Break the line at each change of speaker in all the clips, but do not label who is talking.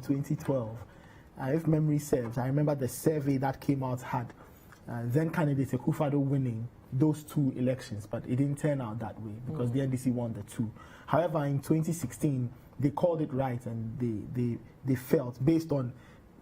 2012, if memory serves, I remember the survey that came out had then candidate Akufo-Addo winning those 2 elections, but it didn't turn out that way because the NDC won the 2. However, in 2016, they called it right, and they felt, based on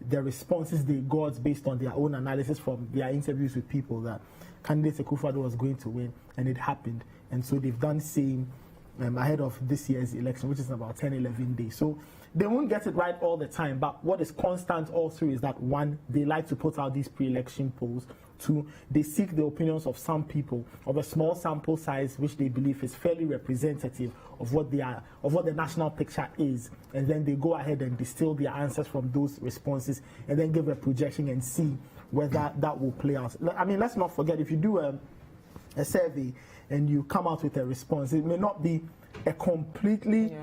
the responses they got, based on their own analysis from their interviews with people, that candidate Akufo-Addo was going to win, and it happened. And so they've done the same ahead of this year's election, which is in about 10-11 days. So they won't get it right all the time, but what is constant all through is that, 1, they like to put out these pre-election polls. 2, they seek the opinions of some people of a small sample size, which they believe is fairly representative of what the national picture is, and then they go ahead and distill their answers from those responses, and then give a projection and see whether that will play out. I mean, let's not forget, if you do a survey and you come out with a response, it may not be a completely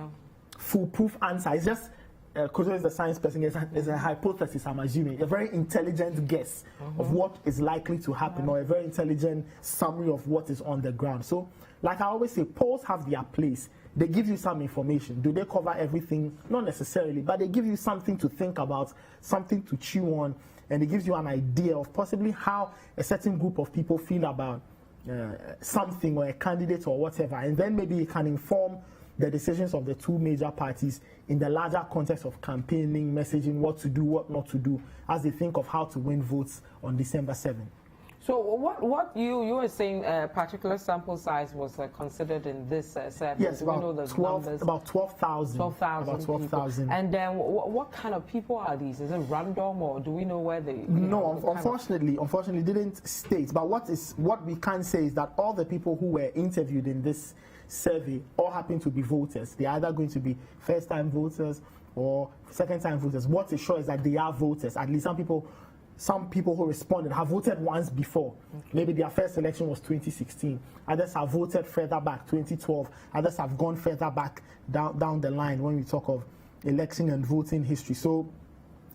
foolproof answer. It's just Kojo is the science person. It's a hypothesis, I'm assuming, a very intelligent guess of what is likely to happen, or a very intelligent summary of what is on the ground. So, like I always say, polls have their place. They give you some information. Do they cover everything? Not necessarily, but they give you something to think about, something to chew on, and it gives you an idea of possibly how a certain group of people feel about something or a candidate or whatever, and then maybe it can inform the decisions of the 2 major parties in the larger context of campaigning, messaging, what to do, what not to do, as they think of how to win votes on December 7th.
So what you were saying, particular sample size was considered in this survey?
Yes, about 12,000. About 12,000.
And then what kind of people are these? Is it random, or do we know where they?
No, unfortunately, didn't state. But what we can say is that all the people who were interviewed in this survey all happen to be voters. They're either going to be first-time voters or second-time voters. What is sure is that they are voters. At least some people who responded have voted once before. Maybe their first election was 2016. Others have voted further back, 2012. Others have gone further back down the line when we talk of election and voting history. So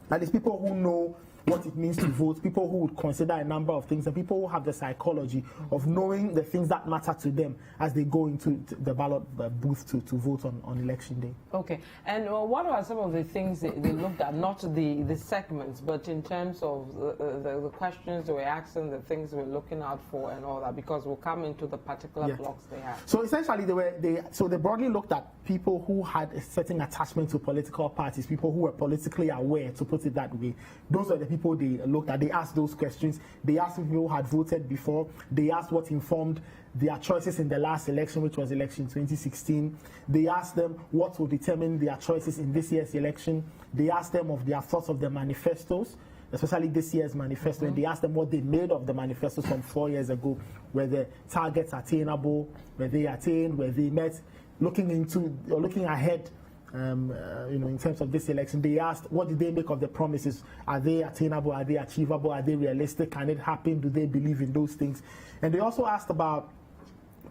at least people who know what it means to vote, people who would consider a number of things, and people who have the psychology of knowing the things that matter to them as they go into the ballot booth to vote on election day.
Okay, and what are some of the things they looked at, not the segments, but in terms of the questions they were asking, the things they were looking out for and all that, because we'll come into the particular blocks they have.
So essentially they broadly looked at people who had a certain attachment to political parties, people who were politically aware, to put it that way. Those are the people they looked at. They asked those questions. They asked people who had voted before. They asked what informed their choices in the last election, which was election 2016. They asked them what will determine their choices in this year's election. They asked them of their thoughts of the manifestos, especially this year's manifesto, and they asked them what they made of the manifestos from 4 years ago. Were the targets attainable? Were they attained? Were they met? Looking ahead, in terms of this election, they asked, what did they make of the promises? Are they attainable? Are they achievable? Are they realistic? Can it happen? Do they believe in those things? And they also asked about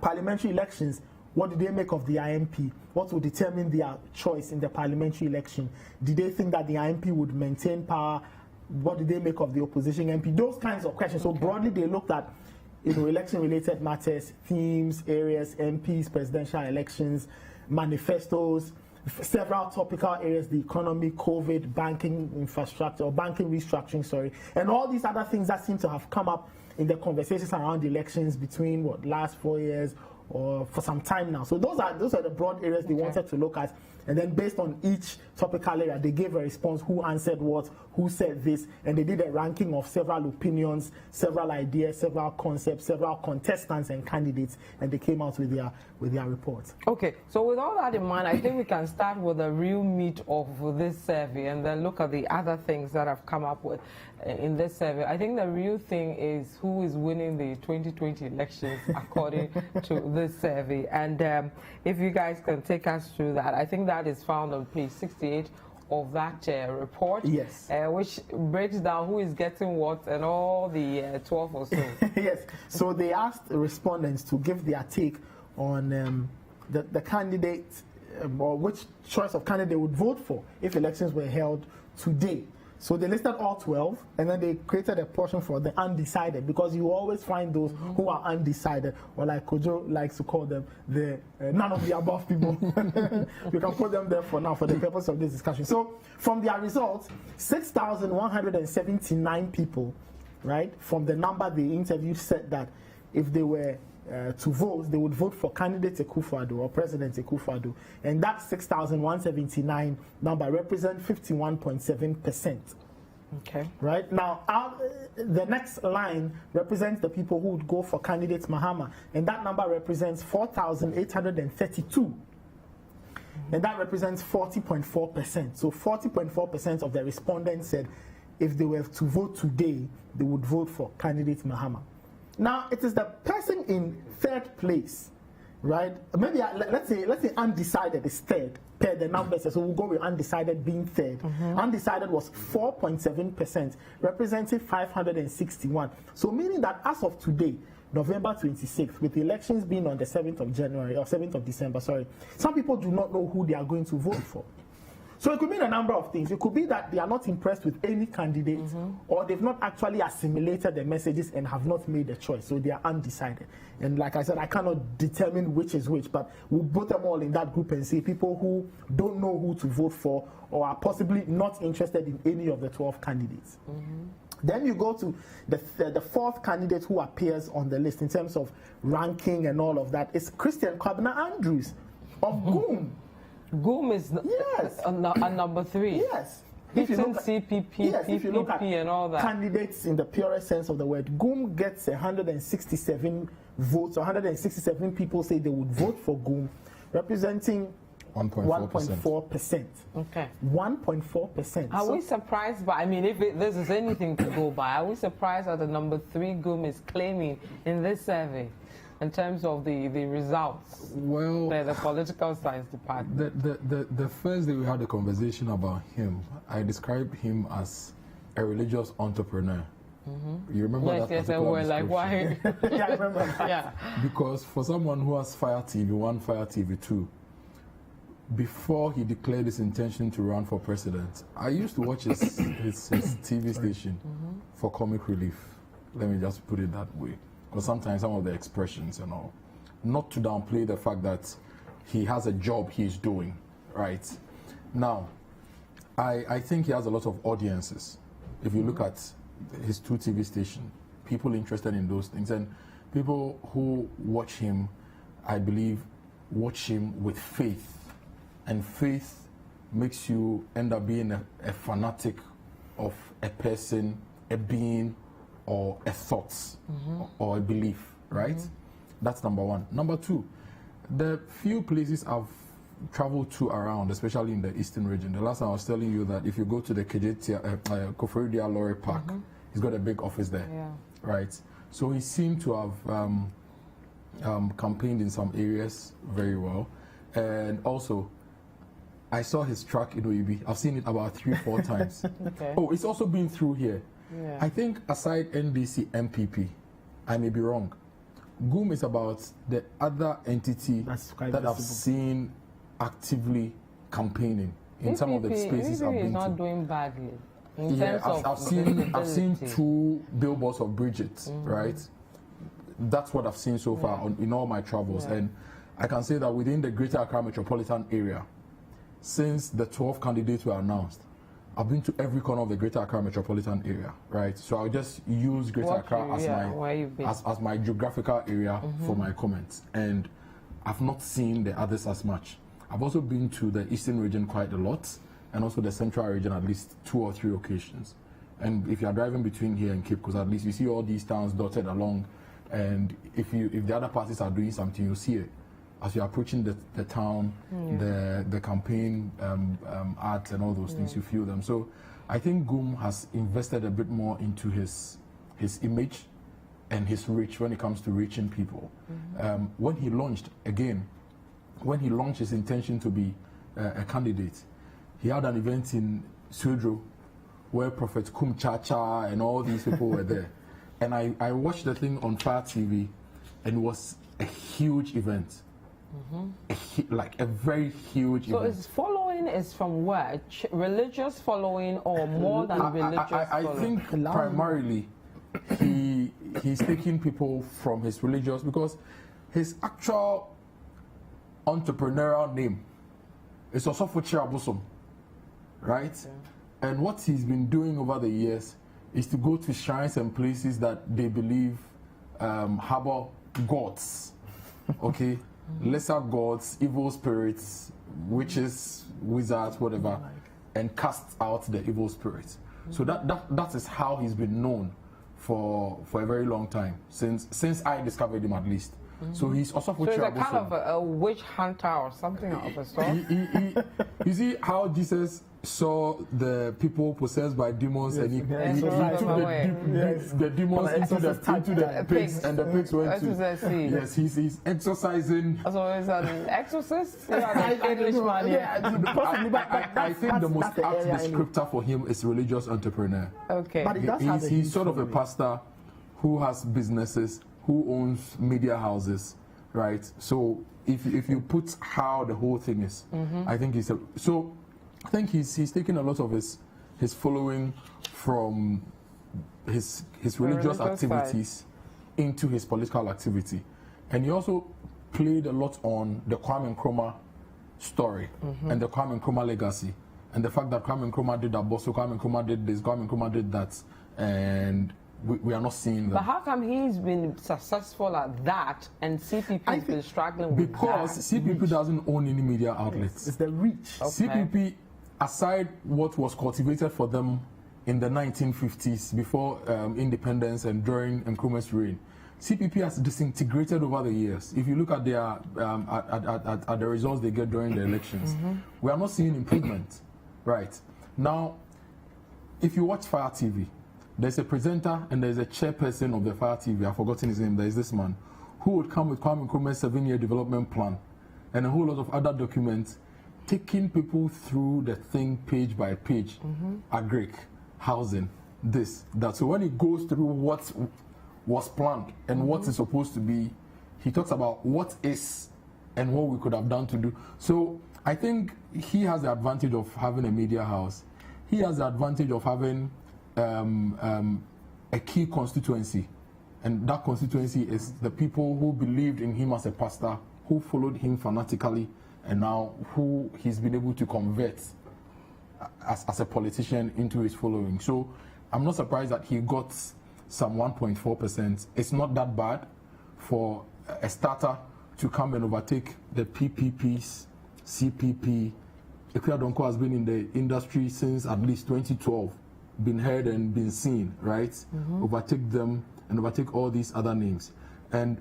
parliamentary elections. What did they make of the IMP? What will determine their choice in the parliamentary election? Did they think that the IMP would maintain power? What did they make of the opposition MP? Those kinds of questions. So broadly, they looked at election-related matters, themes, areas, MPs, presidential elections, manifestos, several topical areas, the economy, COVID, banking infrastructure, or banking restructuring, and all these other things that seem to have come up in the conversations around elections between last 4 years or for some time now. So those are the broad areas they wanted to look at. And then based on each topical area, they gave a response, who answered what, who said this, and they did a ranking of several opinions, several ideas, several concepts, several contestants and candidates, and they came out with their report.
Okay, so with all that in mind, I think we can start with the real meat of this survey and then look at the other things that have come up with in this survey. I think the real thing is who is winning the 2020 elections according to this survey. And if you guys can take us through that, I think that is found on page 68 of that report,
yes,
which breaks down who is getting what and all the 12 or so.
Yes, so they asked respondents to give their take on the candidate or which choice of candidate they would vote for if elections were held today. So they listed all 12, and then they created a portion for the undecided, because you always find those who are undecided, or like Kojo likes to call them, the none of the above people. You can put them there for now for the purpose of this discussion. So from their results, 6,179 people, right, from the number they interviewed said that if they were to vote, they would vote for candidate Akufo-Addo or President Akufo-Addo, and that 6,179 number represents 51.7%.
Okay.
Right now, the next line represents the people who would go for candidate Mahama, and that number represents 4,832. And that represents 40.4%. So 40.4% of the respondents said if they were to vote today, they would vote for candidate Mahama. Now, it is the person in third place, right? Maybe let's say undecided is third per the numbers. So we'll go with undecided being third. Undecided was 4.7%, representing 561. So meaning that as of today, November 26th, with the elections being on the 7th of January or 7th of December, sorry, some people do not know who they are going to vote for. So it could mean a number of things. It could be that they are not impressed with any candidate, or they've not actually assimilated the messages and have not made a choice. So they are undecided. And like I said, I cannot determine which is which, but we'll put them all in that group and see people who don't know who to vote for or are possibly not interested in any of the 12 candidates. Then you go to the fourth candidate who appears on the list in terms of ranking and all of that. It's Christian Kwabena Andrews of GOOM.
GOOM is number 3.
Yes.
If you look at CPP, PPP, and all that.
Candidates in the purest sense of the word, GOOM gets 167 votes. 167 people say they would vote for GOOM, representing 1.4%.
Okay.
1.4%.
Are we surprised by, I mean, if this is anything to go by, are we surprised that the number 3 GOOM is claiming in this survey? In terms of the results,
well,
the political science department.
The first day we had a conversation about him, I described him as a religious entrepreneur. You remember that?
Yes, and we're like, why?
Yeah, I remember that.
Yeah.
Because for someone who has Fire TV 1, Fire TV 2, before he declared his intention to run for president, I used to watch his TV station for comic relief. Let me just put it that way. Because sometimes some of the expressions and all, not to downplay the fact that he has a job he's doing, right? Now, I think he has a lot of audiences. If you look at his 2 TV stations, people interested in those things, and people who watch him, I believe, watch him with faith, and faith makes you end up being a fanatic of a person, a being, or a thought, or a belief, right? That's number 1. Number 2, the few places I've traveled to around, especially in the eastern region, the last time I was telling you that if you go to the Kojo Lorry Park, he's got a big office there, right? So he seemed to have campaigned in some areas very well, and also I saw his truck in OEB. I've seen it about 3-4 times.
Okay.
Oh, it's also been through here.
Yeah.
I think aside NDC MPP, I may be wrong, GOOM is about the other entity that I've seen actively campaigning in some of the spaces I've been
is not
to.
doing badly.
I've seen 2 billboards of Bridget, right? That's what I've seen so far in all my travels, and I can say that within the Greater Accra metropolitan area, since the 12 candidates were announced, I've been to every corner of the Greater Accra metropolitan area, right? So I'll just use Greater Accra as my geographical area for my comments. And I've not seen the others as much. I've also been to the eastern region quite a lot, and also the central region at least 2 or 3 occasions. And if you're driving between here and Cape Coast, at least you see all these towns dotted along. And if the other parties are doing something, you'll see it. As you're approaching the town, the campaign ads and all those things, you feel them. So I think GOOM has invested a bit more into his image and his reach when it comes to reaching people. When he launched his intention to be a candidate, he had an event in Sudro where Prophet Kum Chacha and all these people were there. And I watched the thing on Fire TV, and it was a huge event. like a very huge
So
event.
his following is from where? Religious following or more than religious
I
following?
think primarily he's taking people from his religious, because his actual entrepreneurial name is Osofo Abosom, right?
Okay.
And what he's been doing over the years is to go to shrines and places that they believe harbor gods, okay? Lesser gods, evil spirits, witches, wizards, whatever, and cast out the evil spirits. So that is how he's been known for a very long time, since I discovered him at least. So he's also
So he's a kind of a witch hunter or something of a sort.
You see how Jesus saw the people possessed by demons, and he took the demons into the pigs, and the pigs went to. Yes, he's exorcising.
So he's an exorcist?
I think the most apt descriptor for him is religious entrepreneur.
Okay.
But
He's sort of a pastor who has businesses, who owns media houses, right? So if you put how the whole thing is, I think I think he's taking a lot of his following from his religious activities into his political activity, and he also played a lot on the Kwame Nkrumah story and the Kwame Nkrumah legacy, and the fact that Kwame Nkrumah did that, so Kwame Nkrumah did this, Kwame Nkrumah did that, and we are not seeing that.
But how come he's been successful at that and CPP has been struggling with that?
Because CPP doesn't own any media outlets.
It's the reach.
Okay.
CPP, aside what was cultivated for them in the 1950s, before independence and during Nkrumah's reign, CPP has disintegrated over the years. If you look at their at the results they get during the elections, we are not seeing improvement. Right now, if you watch Fire TV, there's a presenter and there's a chairperson of the Fire TV. I've forgotten his name. There's this man who would come with Kwame Nkrumah's 7-year development plan and a whole lot of other documents, taking people through the thing page by page, agric, housing, this, that. So when he goes through what was planned and what is supposed to be, he talks about what is and what we could have done to do. So I think he has the advantage of having a media house. He has the advantage of having a key constituency, and that constituency is the people who believed in him as a pastor, who followed him fanatically, and now who he's been able to convert as a politician into his following. So I'm not surprised that he got some 1.4%. It's not that bad for a starter to come and overtake the PPPs, CPP. Akufo-Addo has been in the industry since at least 2012, been heard and been seen, right? Overtake them and overtake all these other names. And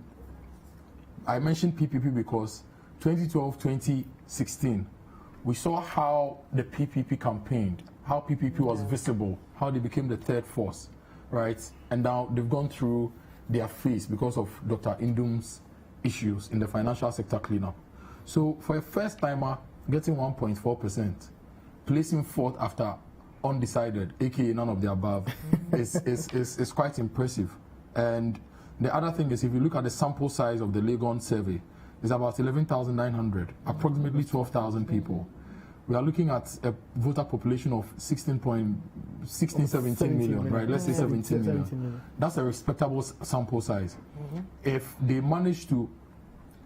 I mentioned PPP because 2012, 2016, we saw how the PPP campaigned, how PPP was visible, how they became the third force, right? And now they've gone through their phase because of Dr. Indum's issues in the financial sector cleanup. So for a first timer, getting 1.4%, placing fourth after undecided, aka none of the above, is quite impressive. And the other thing is, if you look at the sample size of the Legon survey, it's about 11,900, approximately 12,000 people. We are looking at a voter population of 17 million, right? Let's say 17 million. That's a respectable sample size. If they manage to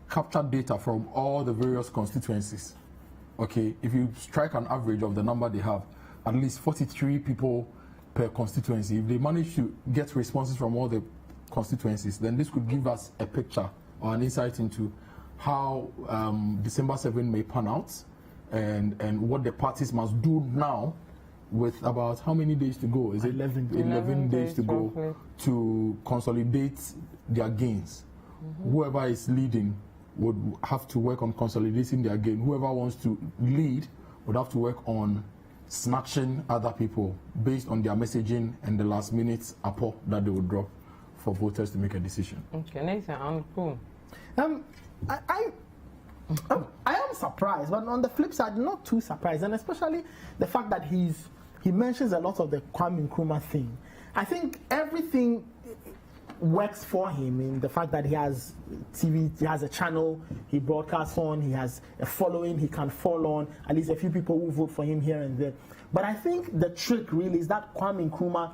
capture data from all the various constituencies, okay, if you strike an average of the number they have, at least 43 people per constituency, if they manage to get responses from all the constituencies, then this could give us a picture or an insight into how December 7 may pan out, and what the parties must do now with about how many days to go? Is it 11 days to go to consolidate their gains? Whoever is leading would have to work on consolidating their gain. Whoever wants to lead would have to work on snatching other people based on their messaging and the last minute apport that they would drop for voters to make a decision.
Okay, Nathan, cool.
I am surprised, but on the flip side, not too surprised, and especially the fact that he mentions a lot of the Kwame Nkrumah thing. I think everything works for him in the fact that he has TV, he has a channel, he broadcasts on, he has a following, he can fall on, at least a few people who vote for him here and there. But I think the trick really is that Kwame Nkrumah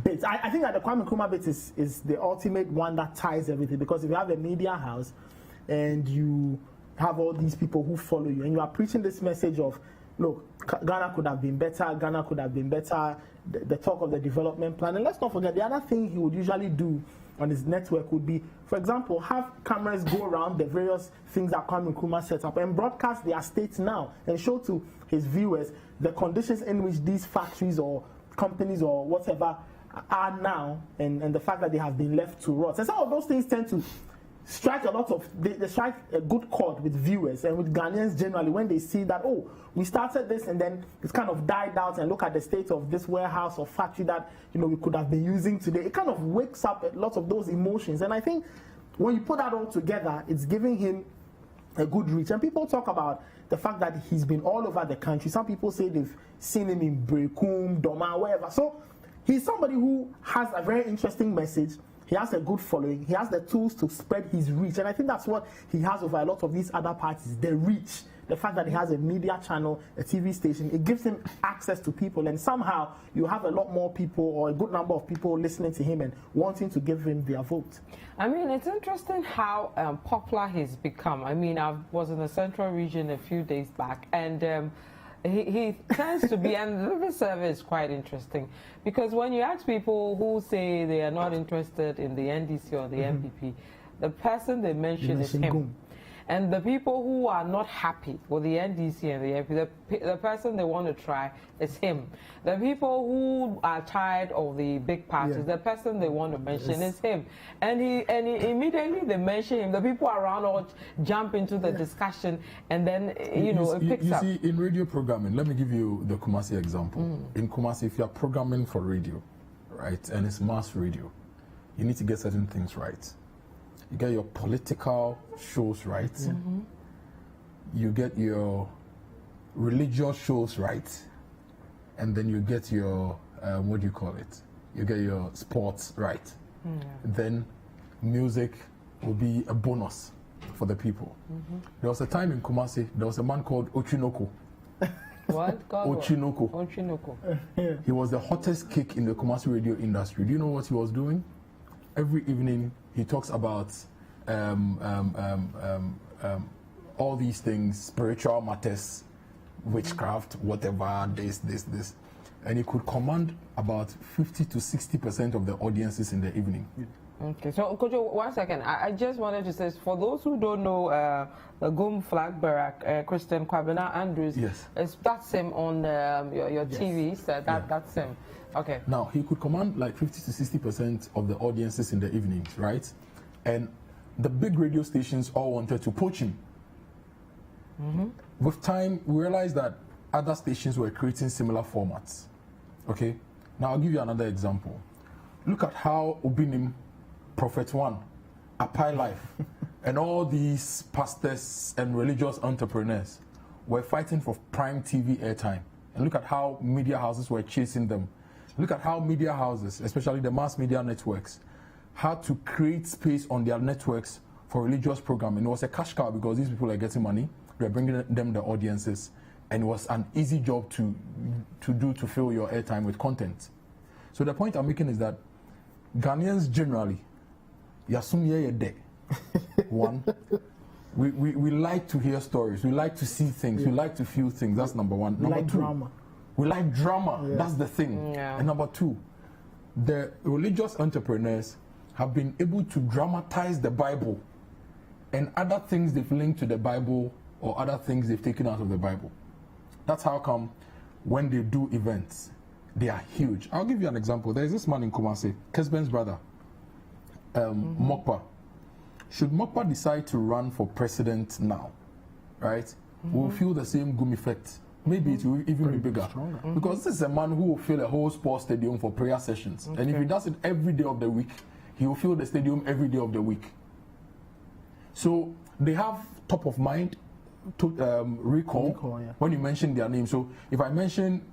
bit. I think that the Kwame Nkrumah bit is the ultimate one that ties everything, because if you have a media house and you have all these people who follow you and you are preaching this message of, look, Ghana could have been better, Ghana could have been better, the talk of the development plan. And let's not forget, the other thing he would usually do on his network would be, for example, have cameras go around the various things that Kwame Nkrumah sets up and broadcast their states now and show to his viewers the conditions in which these factories or companies or whatever are now, and the fact that they have been left to rot. And some of those things tend to strike a lot of, they strike a good chord with viewers and with Ghanaians generally when they see that, oh, we started this and then it's kind of died out, and look at the state of this warehouse or factory that, you know, we could have been using today. It kind of wakes up a lot of those emotions. And I think when you put that all together, it's giving him a good reach. And people talk about the fact that he's been all over the country. Some people say they've seen him in Brekum, Doma, wherever. So he's somebody who has a very interesting message. He has a good following. He has the tools to spread his reach. And I think that's what he has over a lot of these other parties, the reach. The fact that he has a media channel, a TV station, it gives him access to people. And somehow you have a lot more people, or a good number of people, listening to him and wanting to give him their vote.
I mean, it's interesting how popular he's become. I mean, I was in the Central Region a few days back, and he tends to be, and the survey is quite interesting, because when you ask people who say they are not interested in the NDC or the MPP, the person they mention is him. And the people who are not happy with the NDC and the MP, the person they want to try is him. The people who are tired of the big parties, the person they want to mention is him. And he immediately they mention him. The people around all jump into the discussion, and then it picks up.
You see, in radio programming, let me give you the Kumasi example. In Kumasi, if you are programming for radio, right, and it's mass radio, you need to get certain things right. You get your political shows right. You get your religious shows right. And then you get your, what do you call it? You get your sports right. Then music will be a bonus for the people. There was a time in Kumasi, there was a man called Ochinoko.
What?
Ochinoko.
Ochinoko.
He was the hottest kick in the Kumasi radio industry. Do you know what he was doing? Every evening, he talks about all these things, spiritual matters, witchcraft, whatever, this. And he could command about 50 to 60% of the audiences in the evening.
Okay, so Kojo, 1 second. I just wanted to say, for those who don't know, the GUM flag bearer, Christian Kwabena Andrews, that's him on your TV, so that's him. Okay. Now,
he could command like 50 to 60% of the audiences in the evenings, right? And the big radio stations all wanted to poach him. With time, we realized that other stations were creating similar formats. Okay? Now, I'll give you another example. Look at how Obinim, Prophet One, Apai Life, and all these pastors and religious entrepreneurs were fighting for prime TV airtime. And look at how media houses were chasing them. Look at how media houses, especially the mass media networks, had to create space on their networks for religious programming. It was a cash cow because these people are getting money. They're bringing them the audiences. And it was an easy job to fill your airtime with content. So the point I'm making is that Ghanaians generally, one, we like to hear stories. We like to see things. We like to feel things. That's number one. Number two, drama. We like drama. That's the thing. And number two, the religious entrepreneurs have been able to dramatize the Bible and other things they've linked to the Bible or other things they've taken out of the Bible. That's how come when they do events, they are huge. I'll give you an example. There's this man in Kumasi, Kesben's brother, Mokpa. Should Mokpa decide to run for president now, right, we'll feel the same GUM effect. Maybe it will even be bigger. Because this is a man who will fill a whole sports stadium for prayer sessions. And if he does it every day of the week, he will fill the stadium every day of the week. So they have top of mind to recall when you mention their name. So if I mention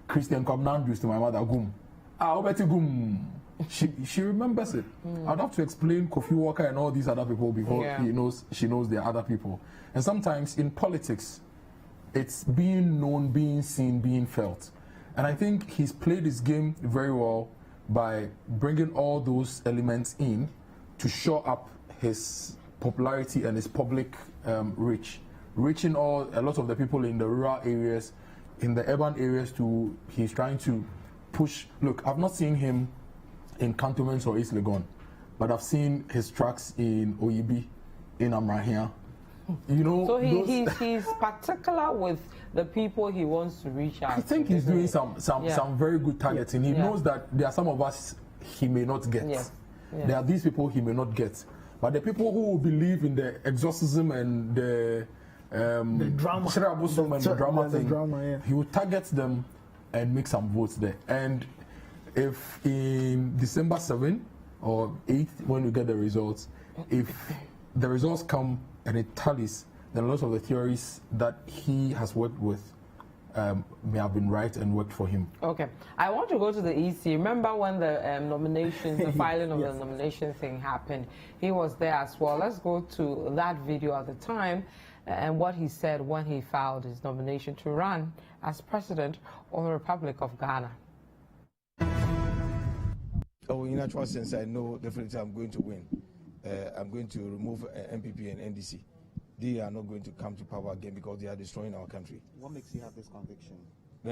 Christian Kwabena Andrews to my mother, GUM, I'll bet you GUM. she remembers it. I'd have to explain Kofi Walker and all these other people before she knows there are other people. And sometimes in politics, it's being known, being seen, being felt. And I think he's played his game very well by bringing all those elements in to show up his popularity and his public reach. Reaching a lot of the people in the rural areas, in the urban areas he's trying to push. Look, I've not seen him in cantonments or East Legon, but I've seen his tracks in Oyibi, in Amrahia. You know,
so he's particular with the people he wants to reach out.
I think he's doing some very good targeting. He knows that there are some of us he may not get.
Yes. Yeah.
There are these people he may not get, but the people who believe in the exorcism and the
drama,
the drama thing,
yeah.
he will target them and make some votes there. And if in December 7 or 8, when we get the results, if the results come and it tallies, then a lot of the theories that he has worked with may have been right and worked for him.
Okay. I want to go to the EC. Remember when the nominations, the filing of
yes.
the nomination thing happened? He was there as well. Let's go to that video at the time and what he said when he filed his nomination to run as president of the Republic of Ghana.
Oh, in actual sense, I know definitely I'm going to win. I'm going to remove MPP and NDC. They are not going to come to power again because they are destroying our country.
What makes you have this conviction?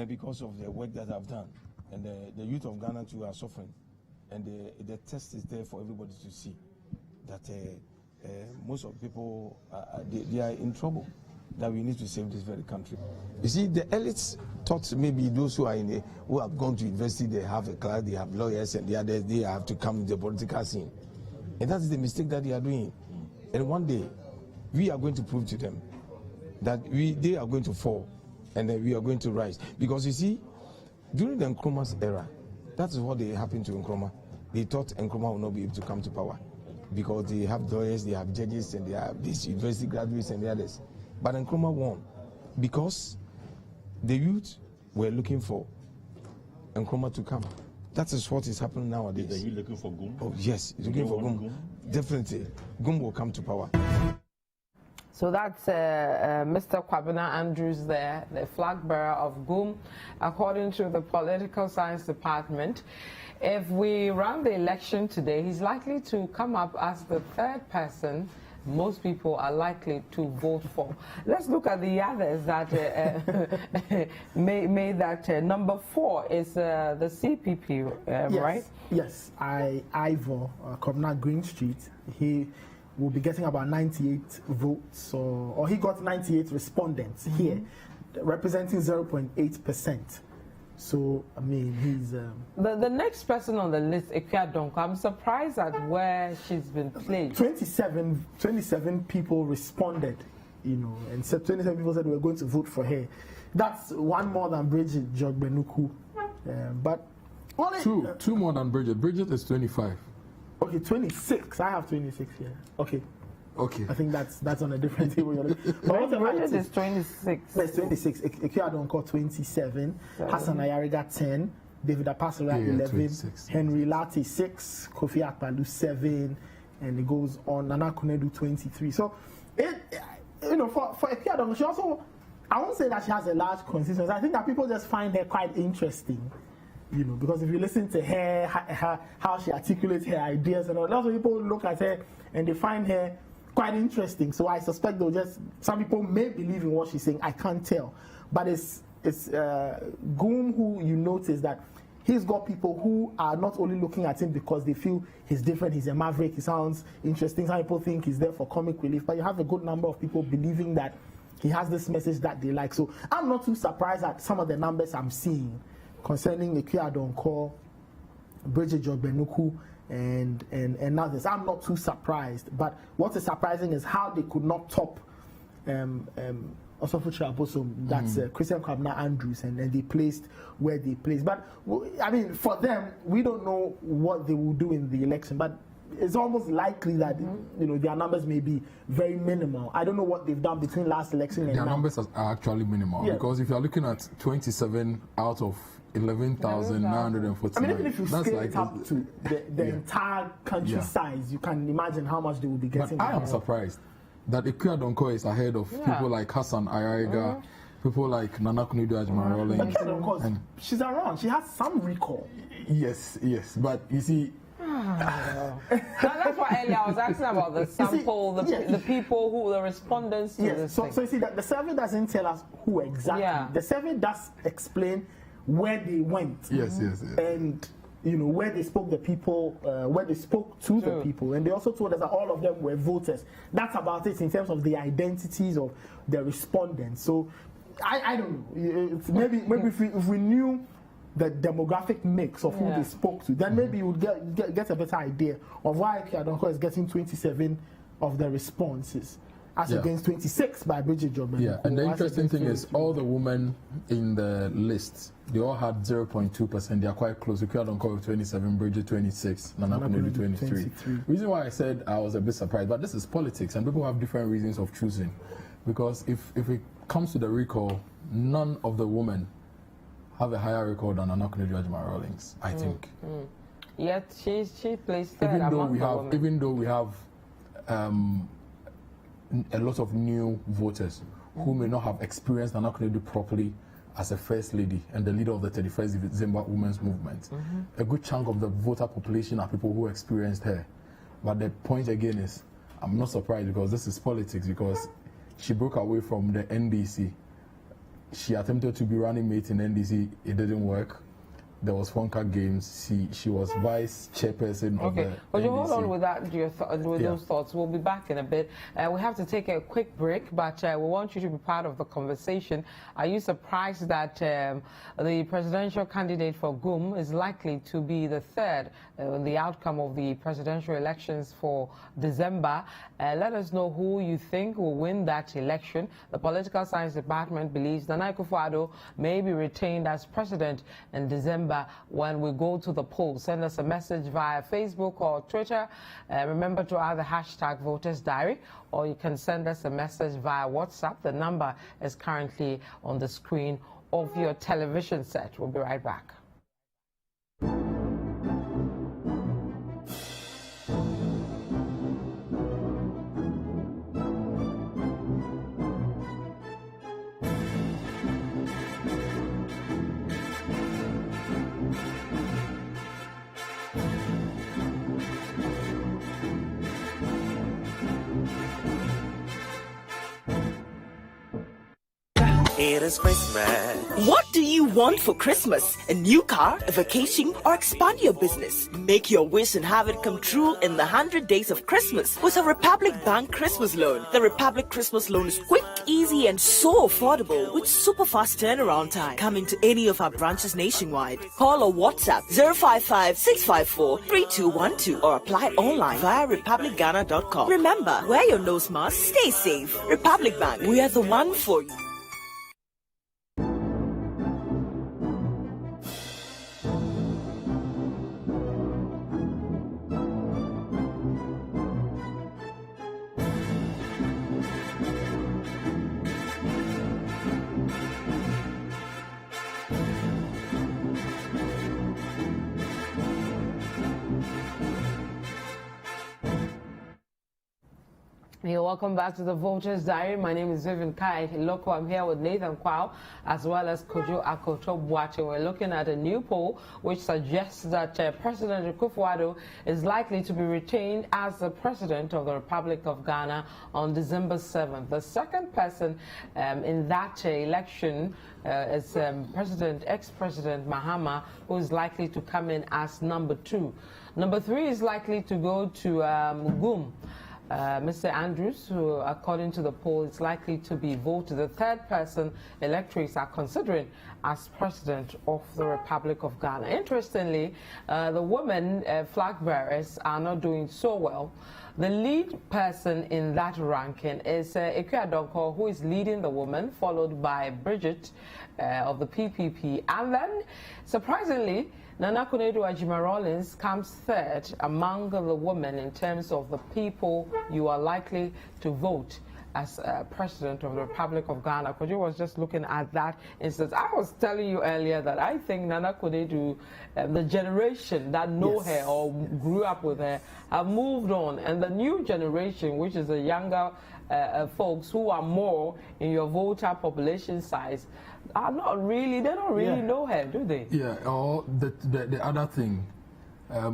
Because of the work that I've done. And the youth of Ghana too are suffering. And the test is there for everybody to see that most of the people, they are in trouble, that we need to save this very country. You see, the elites thought maybe those who are who have gone to university, they have a class, they have lawyers, and the others, they have to come in the political scene. And that is the mistake that they are doing. And one day, we are going to prove to them that they are going to fall and then we are going to rise. Because you see, during the Nkrumah's era, that is what happened to Nkrumah. They thought Nkrumah would not be able to come to power because they have lawyers, they have judges, and they have these university graduates and the others. But Nkrumah won because the youth were looking for Nkrumah to come. That is what is happening nowadays.
Are you looking for Gum?
Oh yes, looking for Gum. Definitely, Gum will come to power.
So that's Mr. Kwabena Andrews there, the flag bearer of GUM, according to the Political Science Department. If we run the election today, he's likely to come up as the third person most people are likely to vote for. Let's look at the others that made that. Number 4 is the CPP,
yes,
right?
Yes, Ivor, Kwabena Green Street, he will be getting about 98 votes, or he got 98 respondents here, representing 0.8%. So, I mean, he's...
The next person on the list, Akufo-Addo, I'm surprised at where she's been placed.
27 people responded, you know, and so 27 people said they were going to vote for her. That's one more than Bridget Jogbenuku. But... only,
two more than Bridget. Bridget is 25.
Okay, 26. I have 26 here. Okay.
Okay.
I think that's on a different table.
Bridget is 26.
That's 26. Akufo-Addo got 27. Hassan Ayariga 10. David Apasara 11.
26.
Henry Lati 6. Kofi Akpalu 7. And it goes on. Nana Kunedu 23. So, for Akufo-Addo, she also, I won't say that she has a large consistency. I think that people just find her quite interesting. You know, because if you listen to her, how she articulates her ideas and all, lots of people look at her and they find her quite interesting. So I suspect some people may believe in what she's saying. I can't tell, but it's Gum who you notice that he's got people who are not only looking at him because they feel he's different, he's a maverick, he sounds interesting. Some people think he's there for comic relief, but you have a good number of people believing that he has this message that they like. So I'm not too surprised at some of the numbers I'm seeing concerning Akufo-Addo, Bridget Jogbenuku, and others. I'm not too surprised, but what is surprising is how they could not top that's Christian Kwabena Andrews, and they placed where they placed. But I mean, for them, we don't know what they will do in the election, but it's almost likely that their numbers may be very minimal. I don't know what they've done between last election and
their
now.
Numbers are actually minimal, because if you're looking at 27 out of 11,949.
I mean, even if you
That's
scale
like
it up to the entire country size, you can imagine how much they will be getting.
But I am surprised that Akufo-Addo is ahead of people like Hassan Ayariga, people like Nana Akufo-Addo Rawlings.
Because she's around. She has some recall.
Yes, but you see.
That's why earlier I was asking about the sample, the people who, the respondents to this
so
thing.
you see that the survey doesn't tell us who exactly. Yeah. The survey does explain where they went.
Yes.
And where they spoke the people, where they spoke to the people, and they also told us that all of them were voters. That's about it in terms of the identities of the respondents. So I don't know. Maybe if we knew the demographic mix of who they spoke to, then maybe you would get a better idea of why Akufo-Addo is getting 27 of the responses as against 26 by Bridget Johnson.
Yeah, and the interesting thing is all the women in the list, they all had 0.2%. They are quite close. Akufo-Addo with 27, Bridget 26, Nana Akufo-Addo 23. Reason why I said I was a bit surprised, but this is politics and people have different reasons of choosing. Because if it comes to the recall, none of the women have a higher record than Nana Akufo-Addo Rawlings, I think.
Yet she placed third among the women.
Even though we have a lot of new voters who may not have experienced Nana Akufo-Addo properly as a first lady and the leader of the 31st December Women's Movement. A good chunk of the voter population are people who experienced her. But the point again is, I'm not surprised because this is politics, because she broke away from the NDC. She attempted to be running mate in NDC, it didn't work. There was Fonka Games. She was vice chairperson of the NDC.
But you hold on with that, those thoughts. We'll be back in a bit. We have to take a quick break, but we want you to be part of the conversation. Are you surprised that the presidential candidate for GUM is likely to be the third in the outcome of the presidential elections for December? Let us know who you think will win that election. The Political Science Department believes Nana Akufo-Addo may be retained as president in December when we go to the polls. Send us a message via Facebook or Twitter. Remember to add the hashtag Voters Diary, or you can send us a message via WhatsApp. The number is currently on the screen of your television set. We'll be right back.
It is Christmas. What do you want for Christmas? A new car, a vacation, or expand your business? Make your wish and have it come true in the 100 days of Christmas with a Republic Bank Christmas loan. The Republic Christmas loan is quick, easy, and so affordable with super fast turnaround time. Coming to any of our branches nationwide. Call or WhatsApp 055-654-3212 or apply online via republicghana.com. Remember, wear your nose mask, stay safe. Republic Bank, we are the one for you.
You're welcome back to the Voters Diary. My name is Vivian Kai Lokko. I'm here with Nathan Quao as well as Kojo, Akoto, Boateng. We're looking at a new poll which suggests that President Akufo-Addo is likely to be retained as the President of the Republic of Ghana on December 7th. The second person in that election is ex-President Mahama, who is likely to come in as number 2. Number 3 is likely to go to GUM. Mr. Andrews, who according to the poll is likely to be voted. The third person electorates are considering as president of the Republic of Ghana. Interestingly, the women flag bearers are not doing so well. The lead person in that ranking is Akufo-Addo, who is leading the women, followed by Bridget of the PPP. And then, surprisingly, Nana Akufo-Addo Rawlings comes third among the women in terms of the people you are likely to vote as President of the Republic of Ghana. Kojo was just looking at that instance. I was telling you earlier that I think Nana Kodedu, the generation that know her or grew up with her, have moved on, and the new generation, which is the younger folks who are more in your voter population size, are not really. They don't really know her, do they?
Yeah. Or the other thing.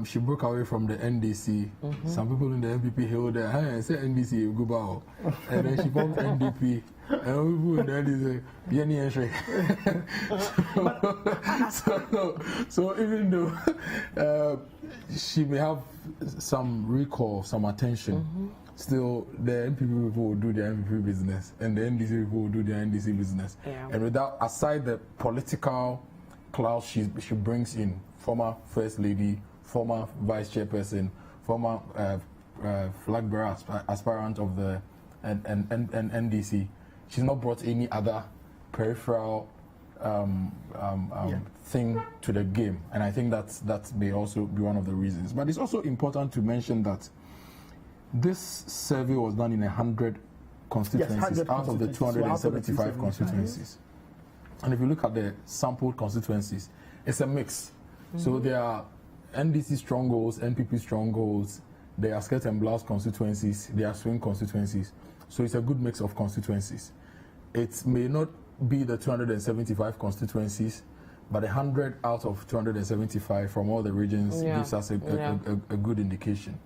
She broke away from the NDC. Some people in the MPP held her, hey, say NDC, go bow. And then she formed NDP. And people in the NDC, so even though she may have some recall, some attention, still the MPP people will do their MPP business, and the NDC people will do their NDC business.
Yeah.
And without, aside the political clout she brings in, former First Lady, former Vice Chairperson, former flag bearer aspirant of the NDC, she's not brought any other peripheral thing to the game, and I think that may also be one of the reasons. But it's also important to mention that this survey was done in 100 constituencies, out of the 275 constituencies. And if you look at the sampled constituencies, it's a mix. So there are NDC strongholds, NPP strongholds, there are skirt and blouse constituencies, there are swing constituencies. So it's a good mix of constituencies. It may not be the 275 constituencies, but 100 out of 275 from all the regions gives us a good indication.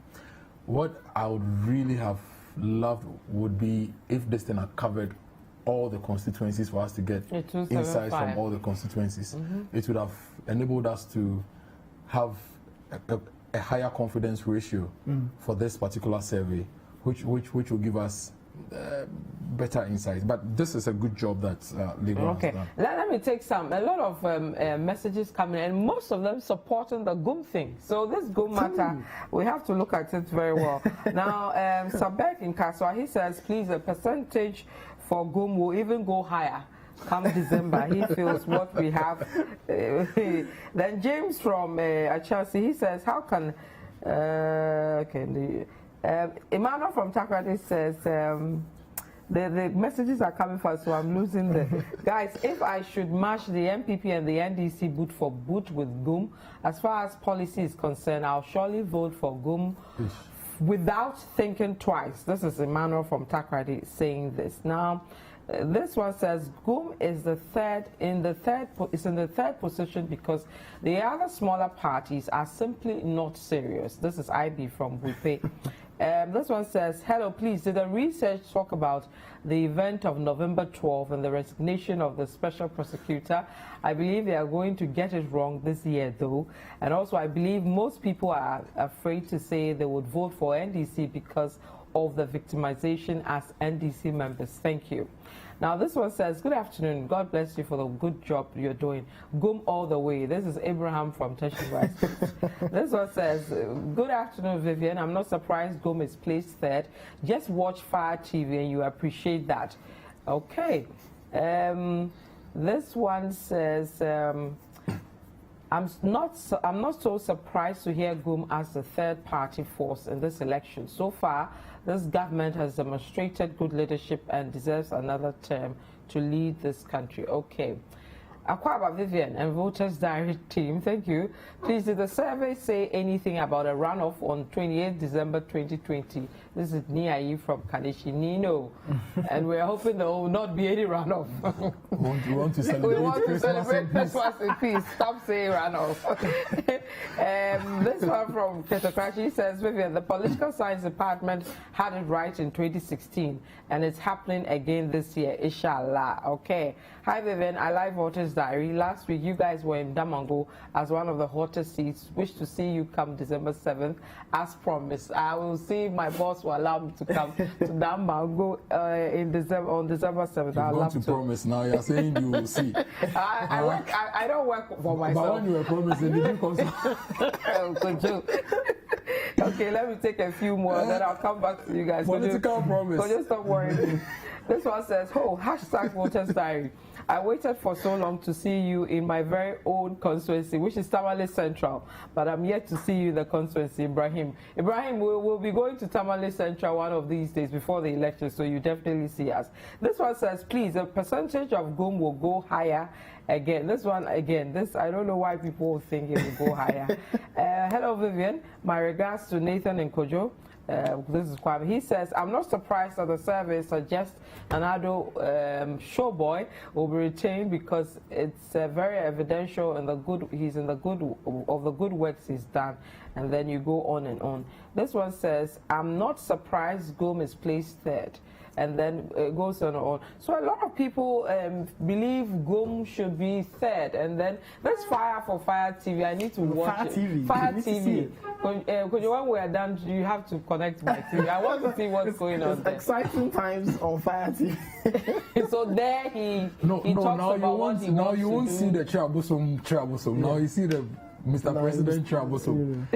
What I would really have loved would be if this thing had covered all the constituencies for us to get insights from all the constituencies. It would have enabled us to have a higher confidence ratio for this particular survey, which will give us better insights. But this is a good job that Labour has done.
Let me take a lot of messages coming, and most of them supporting the GUM thing. So this GUM matter, we have to look at it very well. Now, Sabek in Kaswa, he says, please, the percentage for GUM will even go higher come December. He feels what we have. Then James from Chelsea, he says, how can Emmanuel from Takrady says, the messages are coming fast, so I'm losing the guys. If I should match the MPP and the NDC boot for boot with GUM, as far as policy is concerned, I'll surely vote for GUM without thinking twice. This is Emmanuel from Takrady saying this. Now, this one says GUM is in the third position because the other smaller parties are simply not serious. This is IB from Bupe. This one says, hello, please, did the research talk about the event of November 12 and the resignation of the special prosecutor? I believe they are going to get it wrong this year, though. And also, I believe most people are afraid to say they would vote for NDC because of the victimization as NDC members. Thank you. Now, this one says, good afternoon. God bless you for the good job you're doing. GUM all the way. This is Abraham from Teshurai. This one says, good afternoon, Vivian. I'm not surprised GUM is placed third. Just watch Fire TV and you appreciate that. Okay. This one says, I'm not so surprised to hear GUM as the third party force in this election. So far, this government has demonstrated good leadership and deserves another term to lead this country. Okay. Akwaba Vivian and Voters Diary team, thank you. Please, did the survey say anything about a runoff on 28 December 2020? This is Niayi from Kaneshi Nino. And we're hoping there will not be any runoff.
We want to celebrate
Christmas in peace. Stop saying runoff. This one from Ketokrachi says, Vivian, the Political Science Department had it right in 2016, and it's happening again this year, inshallah. Okay. Hi, Vivian. I like Voters Diary. Last week, you guys were in Damango as one of the hottest seats. Wish to see you come December 7th, as promised. I will see if my boss will allow me to come to Damango on December 7th.
You're going to promise now. You're saying you will see.
I don't work for myself.
But when you were promising, did you come?
Okay, let me take a few more, then I'll come back to you guys.
Political promise.
So just stop worrying. This one says, oh, hashtag voters diary. I waited for so long to see you in my very own constituency, which is Tamale Central, but I'm yet to see you in the constituency, Ibrahim. Ibrahim, we'll be going to Tamale Central one of these days before the election, so you definitely see us. This one says, please, the percentage of GUM will go higher again. This one, again, I don't know why people think it will go higher. Hello, Vivian. My regards to Nathan and Kojo. This is Quao. He says, I'm not surprised that the survey suggests an Addo showboy will be retained because it's very evidential and he's in the good of the good works he's done. And then you go on and on. This one says, I'm not surprised GUM is placed third. And then it goes on and on. So a lot of people believe GUM should be third. And then let's Fire for Fire TV. I need to watch
Fire
it.
TV.
Fire TV. Because when we are done, you have to connect my TV. I want to see what's going on there.
Exciting times on Fire TV.
So there he talks about what he wants to do.
Now you won't see the troublesome. Now you see the Mr. President troublesome.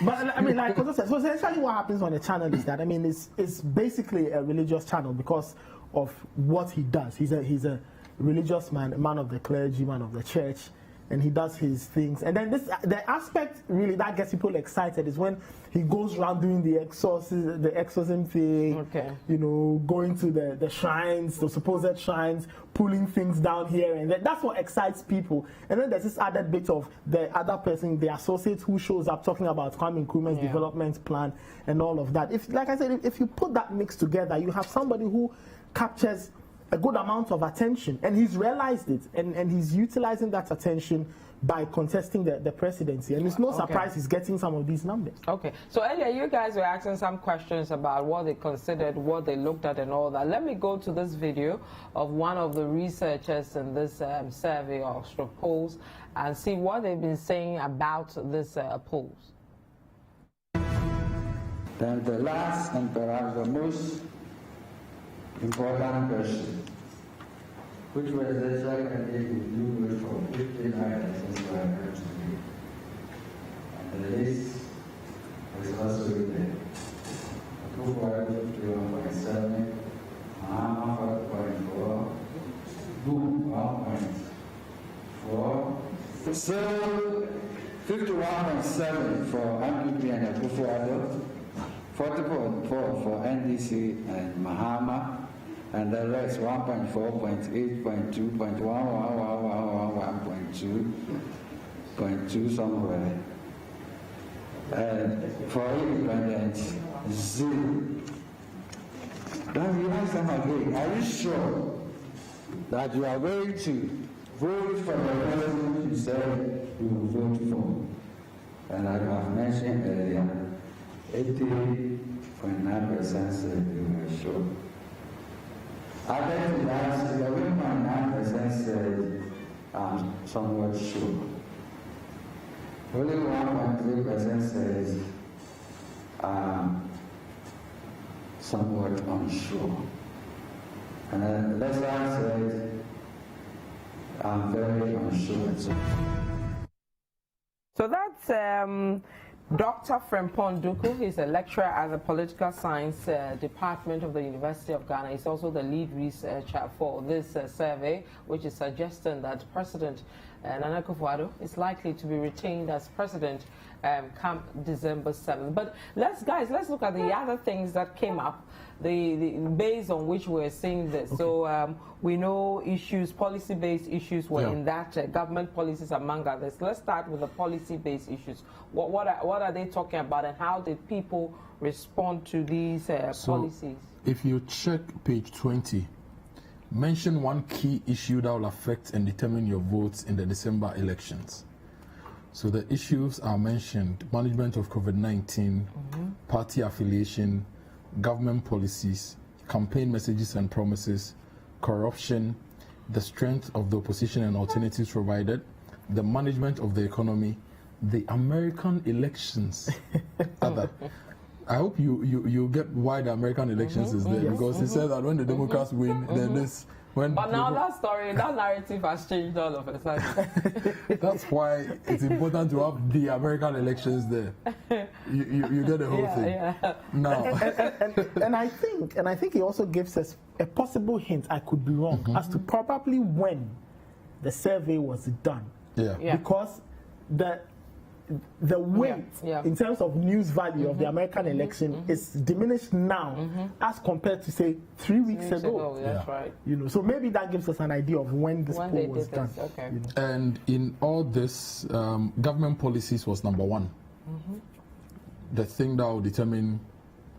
But I mean, like Kojo said, so essentially what happens on the channel is that, I mean, it's basically a religious channel because of what he does. He's a religious man, a man of the clergy, man of the church, and he does his things. And then the aspect really that gets people excited is when he goes around doing the exorcism thing,
okay.
You know, going to the shrines, the supposed shrines, pulling things down here, and that's what excites people. And then there's this added bit of the other person, the associate who shows up talking about Kwame Nkrumah's development plan and all of that. Like I said, if you put that mix together, you have somebody who captures a good amount of attention, and he's realized it, and he's utilizing that attention by contesting the presidency, and it's no surprise he's getting some of these numbers. Okay,
so earlier you guys were asking some questions about what they considered, what they looked at and all that. Let me go to this video of one of the researchers in this survey or polls and see what they've been saying about this polls.
Then the last and perhaps the most important question, which was the second day you vote for 59 and the list was also there. Akufo-Addo 51.7, Mahama 4.4, Boom 1.4. So 51.7 for MPP and Akufo-Addo, 40.4 for NDC and Mahama, and the rest 1.4, 0.8, 0.2, 0.1, 1.2 somewhere. And for independent, 0. Then you ask them again, are you sure that you are going to vote for the person you said you will vote for? And like I've mentioned earlier, 80.9% said they were sure. Other than that, 11.9% said I'm somewhat sure. Only 1.3% says I'm somewhat unsure. And then the rest said I'm very unsure.
So that's Dr. Frimpong Duku. He's a lecturer at the Political Science Department of the University of Ghana. He's also the lead researcher for this survey, which is suggesting that President Nana Akufo-Addo is likely to be retained as president come December 7th. But let's look at the other things that came up, the base on which we're seeing this. Okay. So we know issues, policy-based issues were in that, government policies among others. Let's start with the policy-based issues. What are they talking about, and how did people respond to these policies?
If you check page 20, mention one key issue that will affect and determine your votes in the December elections. So the issues are mentioned: management of COVID-19, party affiliation, government policies, campaign messages and promises, corruption, the strength of the opposition and alternatives provided, the management of the economy, the American elections. I hope you get why the American elections is there, because he said that when the Democrats win, then this when
But now that narrative has changed all of a sudden.
that's why it's important to have the American elections there. You get the whole thing.
Yeah.
Now,
and I think it also gives us a possible hint. I could be wrong as to probably when the survey was done.
yeah.
Because the weight in terms of news value of the American election is diminished now as compared to, say, 3 weeks ago.
That's right.
You know, so maybe that gives us an idea of when this
When
poll
they
was
did
done.
this, okay.
You know.
And in all this, government policies was number one. The thing that will determine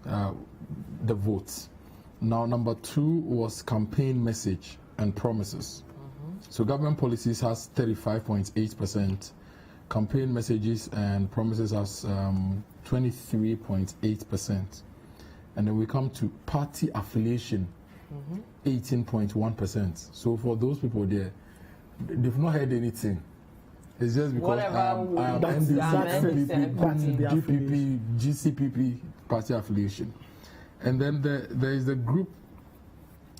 the votes. Now, number two was campaign message and promises. So government policies has 35.8%. Campaign messages and promises has 23.8%. And then we come to party affiliation, 18.1%. So for those people there, they've not heard anything. It's just because I am NDC, MPP, GPP, GCPP party affiliation. And then there is the group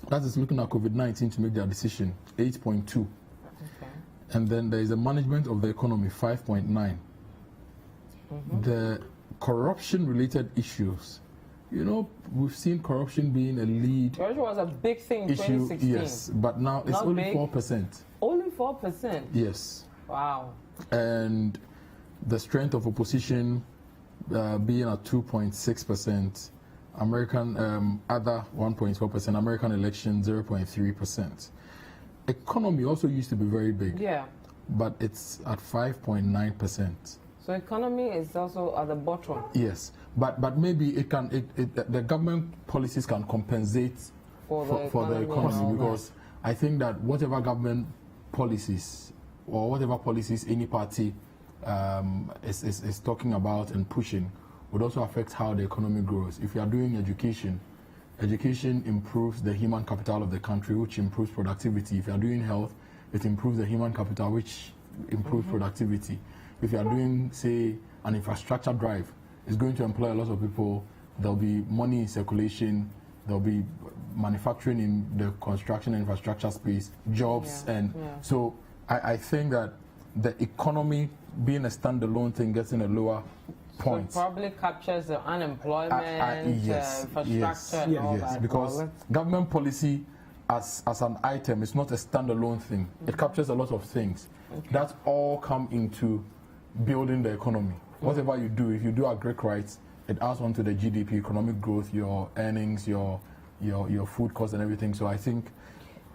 that is looking at COVID-19 to make their decision, 8.2. And then there is the management of the economy, 5.9. The corruption-related issues, you know, we've seen corruption being a lead
Corruption was a big thing in
issue.
2016.
Yes, but now it's
Not
only
big.
4%.
Only 4%.
Yes.
Wow.
And the strength of opposition being at 2.6%. American other 1.4%. American election 0.3%. Economy also used to be very big.
Yeah.
But it's at 5.9%.
So economy is also at the bottom.
Yes, but maybe the government policies can compensate
For
the economy,
right.
because I think that whatever government policies or whatever policies any party is talking about and pushing would also affect how the economy grows. If you are doing education improves the human capital of the country, which improves productivity. If you are doing health, it improves the human capital, which improves productivity. If you are doing, say, an infrastructure drive, it's going to employ a lot of people. There'll be money in circulation. There'll be manufacturing in the construction and infrastructure space, jobs. So I think that the economy being a standalone thing gets in a lower point.
So it probably captures the unemployment,
yes,
infrastructure, and all that.
because government policy as an item is not a standalone thing. It captures a lot of things. That all come into building the economy. Whatever you do, if you do agric rights, it adds on to the GDP, economic growth, your earnings, your food costs and everything. So I think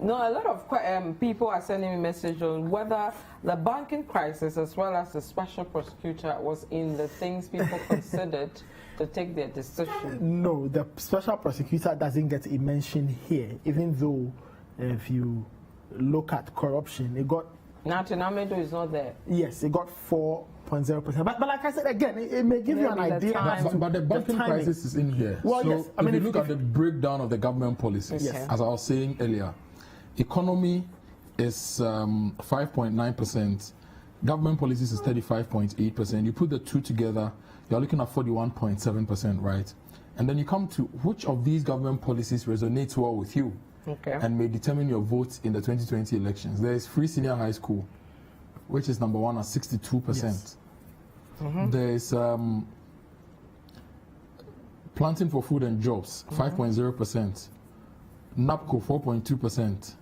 No, a lot of people are sending me messages on whether the banking crisis as well as the special prosecutor was in the things people considered to take their decision.
No, the special prosecutor doesn't get a mention here, even though if you look at corruption, it got...
Now, Tinamido is not there.
Yes, it got 4.0%. But like I said, again, it may give you an
Maybe the
idea.
time.
as to
but the banking
timing.
crisis is in here.
Well,
so
yes. I mean,
if you
if-
look at the breakdown of the government policies,
Yes.
as I was saying earlier, economy is 5.9%. Government policies is 35.8%. You put the two together, you're looking at 41.7%, right? And then you come to which of these government policies resonates well with you, and may determine your vote in the 2020 elections. There is free senior high school, which is number one at 62%.
Yes.
There is planting for food and jobs, 5.0%. NAPCO, 4.2%.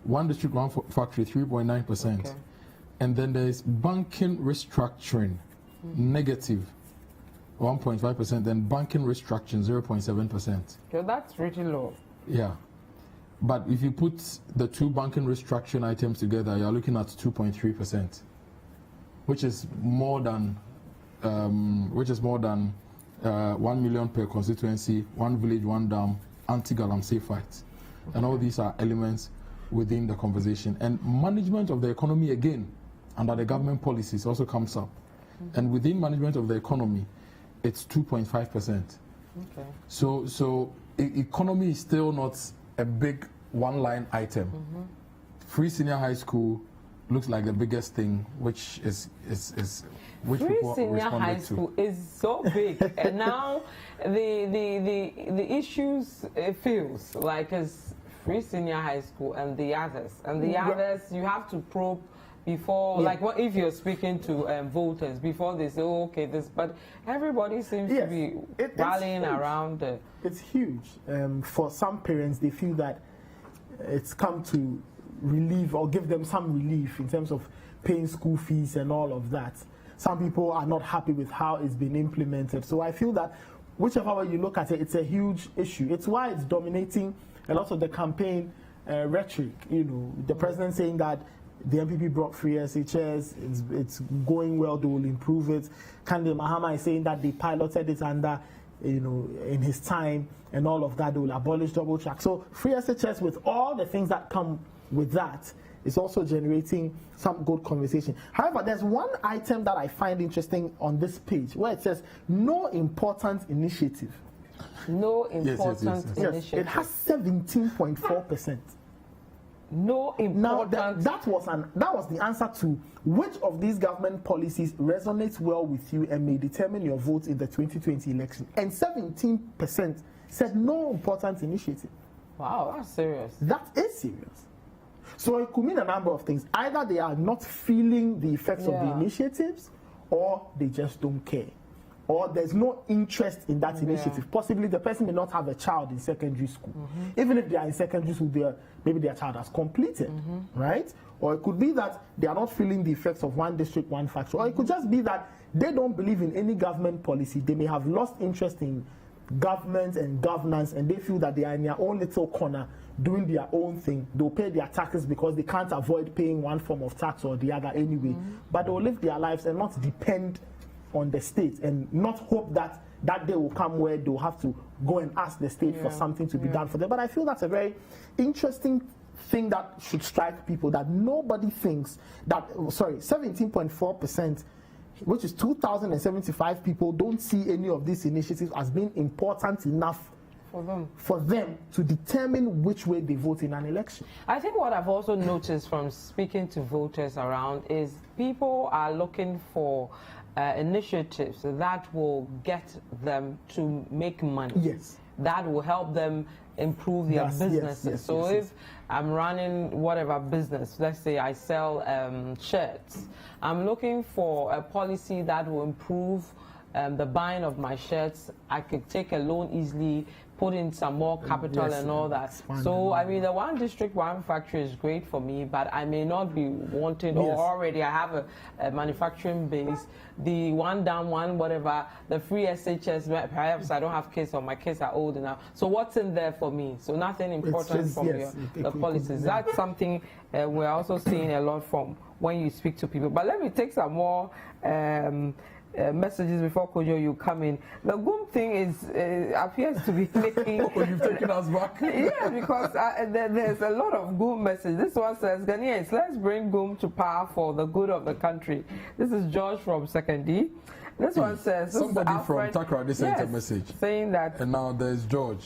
One district, one factory, 3.9%. And then there is banking restructuring, negative, 1.5%. Then banking restructuring, 0.7%.
So that's really low.
Yeah. But if you put the two banking restructuring items together, you're looking at 2.3%, which is more than 1 million per constituency, one village, one dam, anti-galamsey fight. And all these are elements within the conversation. And management of the economy, again, under the government policies also comes up. And within management of the economy, it's 2.5%. So economy is still not a big one-line item. Free senior high school looks like the biggest thing, which which
Free
people
senior
responded
high
to.
school is so big, and now the issues, it feels like it's Free Senior High School and the others. And the others, you have to probe before, like what if you're speaking to voters, before they say, oh, okay, this, but everybody seems to be rallying around.
It's huge. For some parents, they feel that it's come to relieve or give them some relief in terms of paying school fees and all of that. Some people are not happy with how it's been implemented. So I feel that whichever way you look at it, it's a huge issue. It's why it's dominating a lot of the campaign rhetoric. You know, the president saying that the MPP brought free SHS, it's going well, they will improve it. Kande Mahama is saying that they piloted it under, you know, in his time and all of that, they will abolish double track. So free SHS with all the things that come with that is also generating some good conversation. However, there's one item that I find interesting on this page where it says no important initiative.
No important initiative.
Yes, it has 17.4%.
No important.
Now that was the answer to which of these government policies resonates well with you and may determine your vote in the 2020 election. And 17% said no important initiative.
Wow, that's serious.
That is serious. So it could mean a number of things. Either they are not feeling the effects of the initiatives, or they just don't care, or there's no interest in that initiative. Possibly the person may not have a child in secondary school. Even if they are in secondary school, maybe their child has completed, right? Or it could be that they are not feeling the effects of one district, one factor. Or it could just be that they don't believe in any government policy. They may have lost interest in government and governance, and they feel that they are in their own little corner doing their own thing. They'll pay their taxes because they can't avoid paying one form of tax or the other anyway. But they'll live their lives and not depend on the state and not hope that that day will come where they'll have to go and ask the state for something to be done for them. But I feel that's a very interesting thing that should strike people, that nobody thinks that, 17.4%, which is 2,075 people, don't see any of these initiatives as being important enough for them to determine which way they vote in an election.
I think what I've also noticed from speaking to voters around is people are looking for initiatives that will get them to make money.
Yes.
That will help them improve their businesses. So if I'm running whatever business, let's say I sell shirts, I'm looking for a policy that will improve the buying of my shirts. I could take a loan easily, put in some more capital and all that. So, I mean, the one district, one factory is great for me, but I may not be wanting, or already I have a manufacturing base, the one down, one whatever, the free SHS, perhaps I don't have kids or my kids are old enough. So what's in there for me? So nothing important from the policies. That's something we're also seeing a lot from when you speak to people. But let me take some more messages before Kojo you come in. The GUM thing is appears to be making.
Oh, you've taken us back.
Yeah, because there's a lot of GUM messages. This one says, Ghanaians, let's bring GUM to power for the good of the country. This is George from Second D. This one says
somebody from Takrady sent a message
saying that,
and now there's George.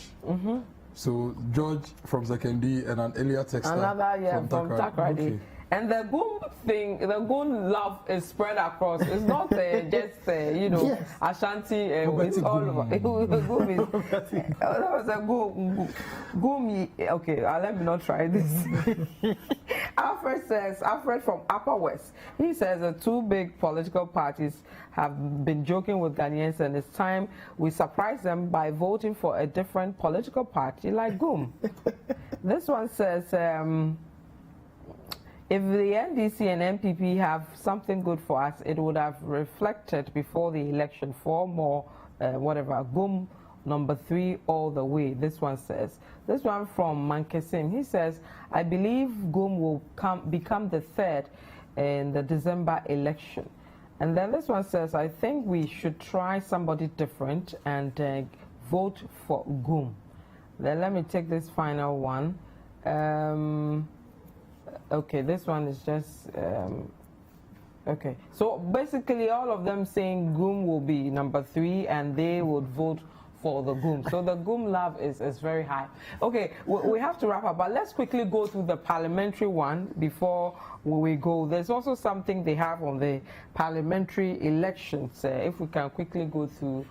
So George from Second D and an earlier texter
another from Takrady. Okay. And the GUM thing, the GUM love is spread across. It's not just, Ashanti, it's all over. GUM is, that was a GUM. Okay, let me not try this. Alfred from Upper West, he says the two big political parties have been joking with Ghanaians, and it's time we surprise them by voting for a different political party like GUM. This one says, if the NDC and MPP have something good for us, it would have reflected before the election for more, GUM number 3 all the way. This one says. This one from Mankesim, he says, I believe GUM will become the third in the December election. And then this one says, I think we should try somebody different and vote for GUM. Then let me take this final one. Okay, this one is just, okay. So basically all of them saying GUM will be number 3 and they would vote for the GUM. So the GUM love is very high. Okay, we have to wrap up, but let's quickly go through the parliamentary one before we go. There's also something they have on the parliamentary elections. If we can quickly go through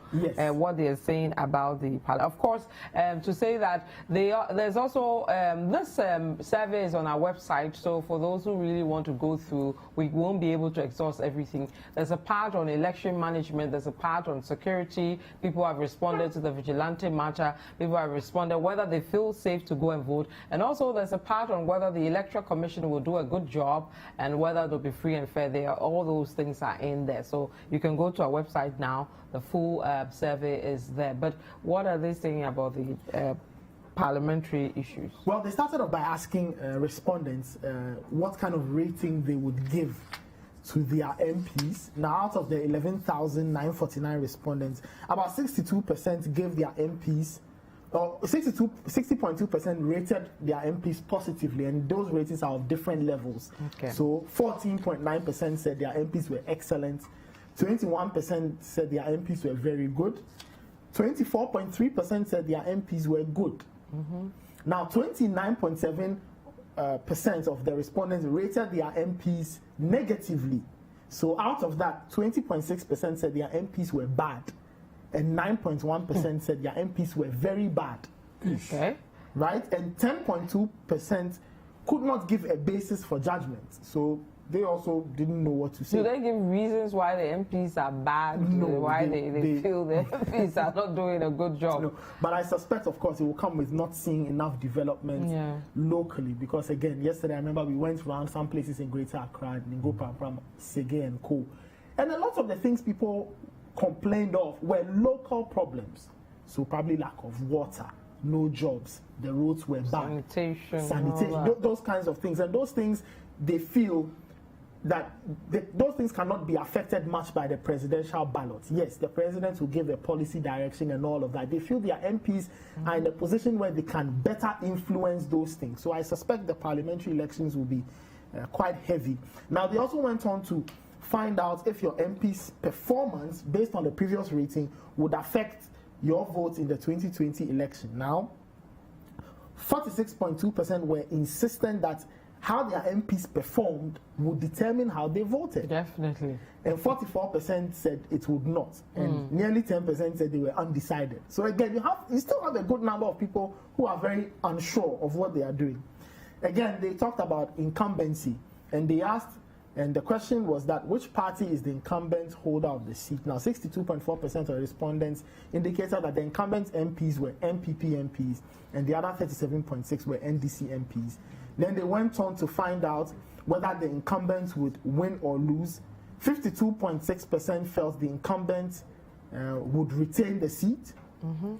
what they are saying about the parliament. Of course, to say that there's also this survey is on our website. So for those who really want to go through, we won't be able to exhaust everything. There's a part on election management. There's a part on security. People have responded to the vigilante matter. People have responded whether they feel safe to go and vote. And also there's a part on whether the Electoral Commission will do a good job and whether they'll be free and fair. All those things are in there. So you can go to our website now. The full survey is there. But what are they saying about the parliamentary issues? Well, they started off by asking respondents what kind of rating they would give to their MPs. Now, out of the 11,949 respondents, about 62% gave their MPs, or 60.2% rated their MPs positively, and those ratings are of different levels. Okay. So 14.9% said their MPs were excellent, 21% said their MPs were very good, 24.3% said their MPs were good. Now 29.7% of the respondents rated their MPs negatively. So out of that, 20.6% said their MPs were bad, and 9.1% said their MPs were very bad. Okay. Right? And 10.2% could not give a basis for judgment. So they also didn't know what to say. Do they give reasons why the MPs are bad? No. Why they feel the MPs are not doing a good job? No. But I suspect, of course, it will come with not seeing enough development locally. Because, again, yesterday I remember we went around some places in Greater Accra, Ningo Pampram, Sege and Co. And a lot of the things people complained of were local problems. So probably lack of water, no jobs, the roads were bad. Sanitation, those kinds of things. And those things, they feel that those things cannot be affected much by the presidential ballot. Yes, the president will give a policy direction and all of that. They feel their MPs are in a position where they can better influence those things. So I suspect the parliamentary elections will be quite heavy. Now, they also went on to find out if your MP's performance, based on the previous rating, would affect your vote in the 2020 election. Now, 46.2% were insistent that how their MPs performed would determine how they voted. Definitely. And 44% said it would not. And nearly 10% said they were undecided. So again, you still have a good number of people who are very unsure of what they are doing. Again, they talked about incumbency, and they asked, and the question was that which party is the incumbent holder of the seat? Now, 62.4% of the respondents indicated that the incumbent MPs were MPP MPs, and the other 37.6% were NDC MPs. Then they went on to find out whether the incumbent would win or lose. 52.6% felt the incumbent would retain the seat,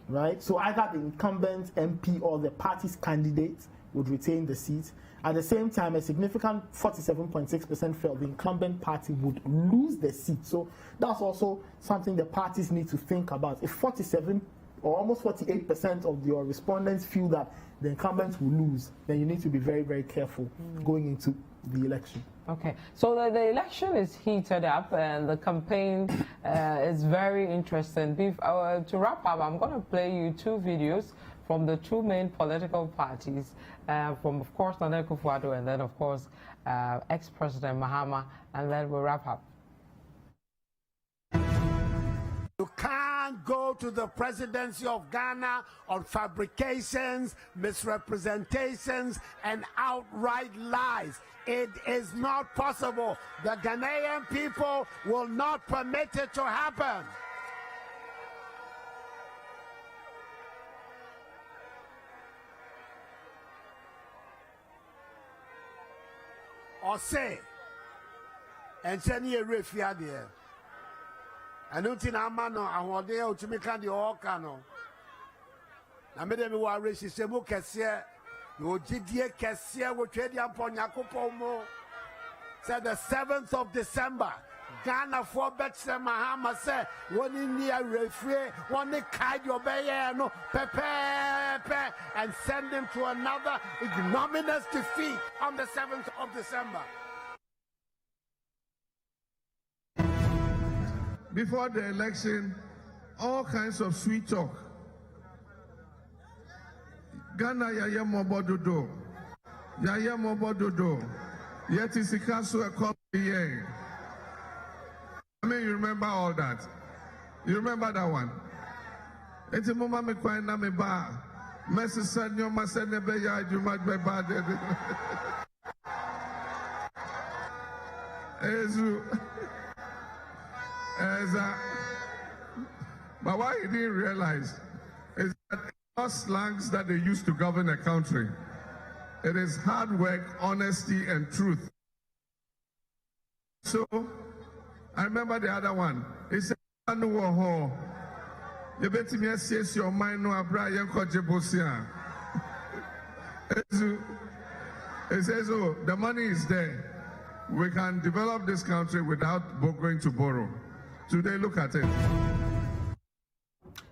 right? So either the incumbent MP or the party's candidate would retain the seat. At the same time, a significant 47.6% felt the incumbent party would lose the seat. So that's also something the parties need to think about. If 47 or almost 48% of your respondents feel that the incumbent will lose, then you need to be very, very careful going into the election. Okay, so the election is heated up and the campaign is very interesting. To wrap up, I'm going to play you two videos from the two main political parties, from, of course, Akufo-Addo and then, of course, ex-President Mahama, and then we'll wrap up.
You can't go to the presidency of Ghana on fabrications, misrepresentations, and outright lies. It is not possible. The Ghanaian people will not permit it to happen. Or say, and send you a refugee there. I don't think I'm man. I want to make the all cano. I made them who race. She said, "Mo kesiye, yo jidie kesiye. We trade yam po nyakupo mo." Said the 7th of December, Ghana for Betsy Mahama said, "One in the referee, one the card your baye no pepe, and send him to another ignominious defeat on the 7th of December."
Before the election, all kinds of sweet talk Ghana yaye mobododo. Yaye mobododo. Yet is ikaso ekonomy. I mean, you remember all that. You remember that one? It's a moment me kwa na me ba. Messi said no must never ya you might be bad. But what he didn't realize is that all slangs that they used to govern a country, it is hard work, honesty, and truth. So I remember the other one. He said, you bet me assess your mind no Abraham Kojo. He says, oh, the money is there. We can develop this country without going to borrow. Today, look at it.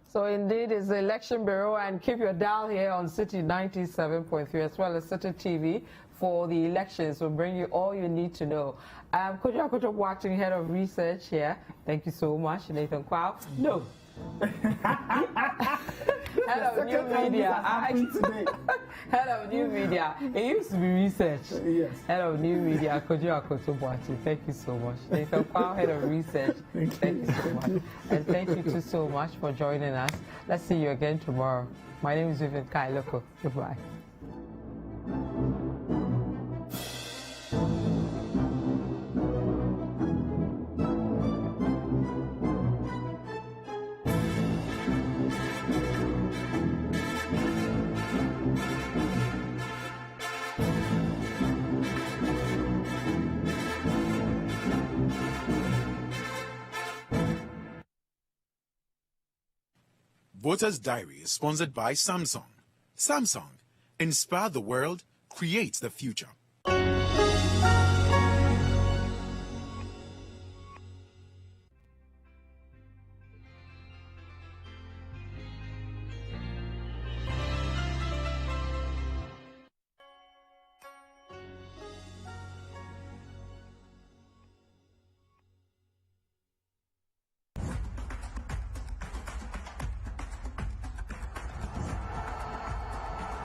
So indeed, it's the Election Bureau, and keep your dial here on City 97.3 as well as City TV for the elections. We'll bring you all you need to know. Kojo watching head of research here. Thank you so much, Nathan Quao. No. Head of new media. Head of new media. It used to be research.
Yes.
Head of new media, Kojo watching. Thank you so much. Nathan Quao, head of research. Thank you so much. And thank you too so much for joining us. Let's see you again tomorrow. My name is Vivian Kai Lokko. Goodbye.
Voter's Diary is sponsored by Samsung. Samsung, inspire the world, create the future.